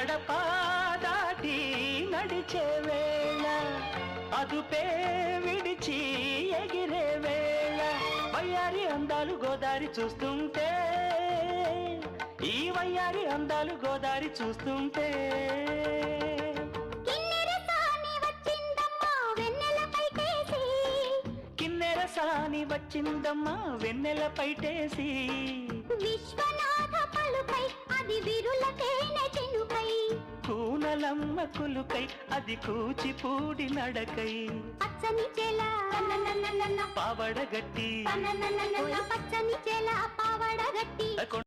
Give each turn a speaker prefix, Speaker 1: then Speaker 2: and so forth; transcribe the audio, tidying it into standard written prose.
Speaker 1: గడప దాటి నడిచే వేళ అదుపే విడిచి ఎగిరే వేళ వయ్యారి అందాలు గోదారి చూస్తుంటే ఈ వయ్యారి అందాలు గోదారి చూస్తుంటే కిన్నెరసాని వచ్చిందమ్మా వెన్నెల పైటేసి
Speaker 2: విశ్వనాథ పలుకై అది విరుల తేనె చినుకై
Speaker 1: కూనలమ్మ కులుకై అది కూచిపూడి నడకై
Speaker 2: పచ్చని చెల
Speaker 1: పావడగట్టి
Speaker 2: పచ్చని చెల పావడగట్టి